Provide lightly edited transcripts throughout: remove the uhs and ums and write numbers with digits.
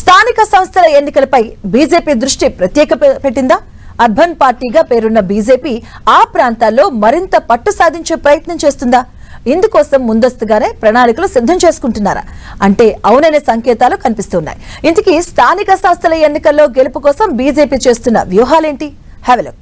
స్థానిక సంస్థల ఎన్నికలపై బీజేపీ దృష్టి ప్రత్యేక పెట్టిందా? అర్బన్ పార్టీగా పేరున్న బీజేపీ ఆ ప్రాంతాల్లో మరింత పట్టు సాధించే ప్రయత్నం చేస్తుందా? ఇందుకోసం ముందస్తుగానే ప్రణాళికలు సిద్ధం చేసుకుంటున్నారా అంటే అవుననే సంకేతాలు కనిపిస్తున్నాయి. ఇంతకీ స్థానిక సంస్థల ఎన్నికల్లో గెలుపు కోసం బీజేపీ చేస్తున్న వ్యూహాలేంటి? Have a look.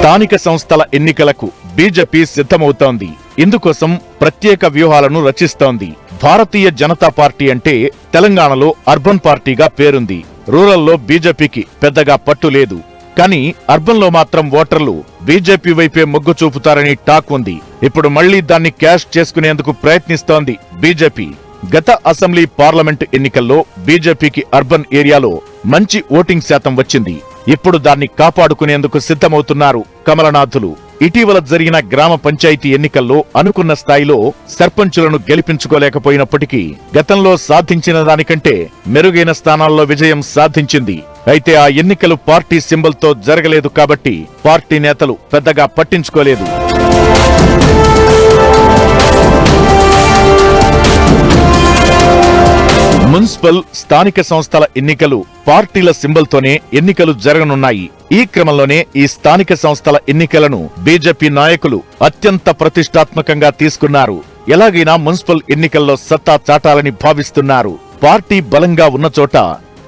స్థానిక సంస్థల ఎన్నికలకు బీజేపీ సిద్ధమవుతోంది. ఇందుకోసం ప్రత్యేక వ్యూహాలను రచిస్తోంది. భారతీయ జనతా పార్టీ అంటే తెలంగాణలో అర్బన్ పార్టీగా పేరుంది. రూరల్లో బీజేపీకి పెద్దగా పట్టు లేదు. కానీ అర్బన్లో మాత్రం ఓటర్లు బీజేపీ వైపే మొగ్గు చూపుతారని టాక్ ఉంది. ఇప్పుడు మళ్లీ దాన్ని క్యాష్ చేసుకునేందుకు ప్రయత్నిస్తోంది బీజేపీ. గత అసెంబ్లీ పార్లమెంటు ఎన్నికల్లో బీజేపీకి అర్బన్ ఏరియాలో మంచి ఓటింగ్ శాతం వచ్చింది. ఇప్పుడు దాన్ని కాపాడుకునేందుకు సిద్ధమవుతున్నారు కమలనాథులు. ఇటీవల జరిగిన గ్రామ పంచాయతీ ఎన్నికల్లో అనుకున్న స్థాయిలో సర్పంచులను గెలిపించుకోలేకపోయినప్పటికీ గతంలో సాధించిన దానికంటే మెరుగైన స్థానాల్లో విజయం సాధించింది. అయితే ఆ ఎన్నికలు పార్టీ సింబల్తో జరగలేదు కాబట్టి పార్టీ నేతలు పెద్దగా పట్టించుకోలేదు. మున్సిపల్ స్థానిక సంస్థల ఎన్నికలు పార్టీల సింబల్తోనే ఎన్నికలు జరగనున్నాయి. ఈ క్రమంలోనే ఈ స్థానిక సంస్థల ఎన్నికలను బీజేపీ నాయకులు అత్యంత ప్రతిష్టాత్మకంగా తీసుకున్నారు. ఎలాగైనా మున్సిపల్ ఎన్నికల్లో సత్తా చాటాలని భావిస్తున్నారు. పార్టీ బలంగా ఉన్న చోట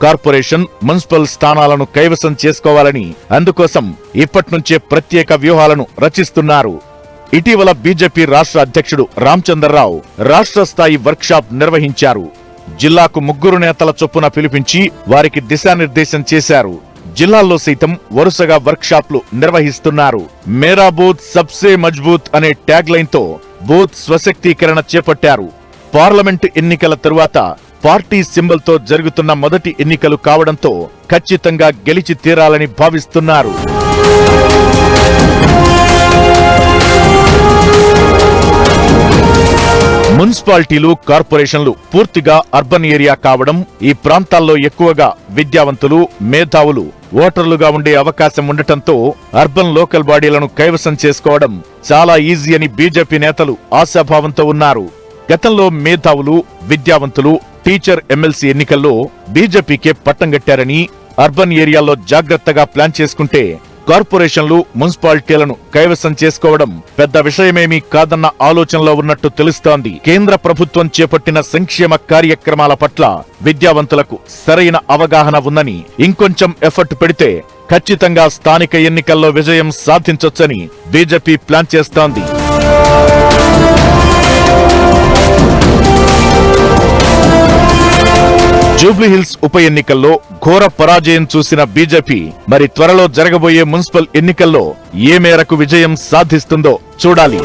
కార్పొరేషన్, మున్సిపల్ స్థానాలను కైవసం చేసుకోవాలని అందుకోసం ఇప్పట్నుంచే ప్రత్యేక వ్యూహాలను రచిస్తున్నారు. ఇటీవల బీజేపీ రాష్ట్ర అధ్యక్షుడు రామచంద్రరావు రాష్ట్ర స్థాయి వర్క్షాప్ నిర్వహించారు. జిల్లాకు 3 నేతల చొప్పున పిలిపించి వారికి దిశానిర్దేశం చేశారు. జిల్లాల్లో సైతం వరుసగా వర్క్షాప్లు నిర్వహిస్తున్నారు. మేరా బూత్ సబ్సే మజ్బూత్ అనే ట్యాగ్ లైన్ తో బూత్ స్వశక్తీకరణ చేపట్టారు. పార్లమెంటు ఎన్నికల తరువాత పార్టీ సింబల్ తో జరుగుతున్న మొదటి ఎన్నికలు కావడంతో ఖచ్చితంగా గెలిచి తీరాలని భావిస్తున్నారు. మున్సిపాలిటీలు, కార్పొరేషన్లు పూర్తిగా అర్బన్ ఏరియా కావడం, ఈ ప్రాంతాల్లో ఎక్కువగా విద్యావంతులు, మేధావులు ఓటర్లుగా ఉండే అవకాశం ఉండటంతో అర్బన్ లోకల్ బాడీలను కైవసం చేసుకోవడం చాలా ఈజీ అని బీజేపీ నేతలు ఆశాభావంతో ఉన్నారు. గతంలో మేధావులు, విద్యావంతులు, టీచర్ ఎమ్మెల్సీ ఎన్నికల్లో బీజేపీకే పట్టం కట్టారని, అర్బన్ ఏరియాల్లో జాగ్రత్తగా ప్లాన్ చేసుకుంటే కార్పొరేషన్లు, మున్సిపాలిటీలను కైవసం చేసుకోవడం పెద్ద విషయమేమీ కాదన్న ఆలోచనలో ఉన్నట్టు తెలుస్తోంది. కేంద్ర ప్రభుత్వం చేపట్టిన సంక్షేమ కార్యక్రమాల పట్ల విద్యావంతులకు సరైన అవగాహన ఉందని, ఇంకొంచెం ఎఫర్ట్ పెడితే ఖచ్చితంగా స్థానిక ఎన్నికల్లో విజయం సాధించొచ్చని బీజేపీ ప్లాన్ చేస్తోంది. జూబ్లీహిల్స్ ఉప ఎన్నికల్లో ఘోర పరాజయం చూసిన బీజేపీ మరి త్వరలో జరగబోయే మున్సిపల్ ఎన్నికల్లో ఏ మేరకు విజయం సాధిస్తుందో చూడాలి.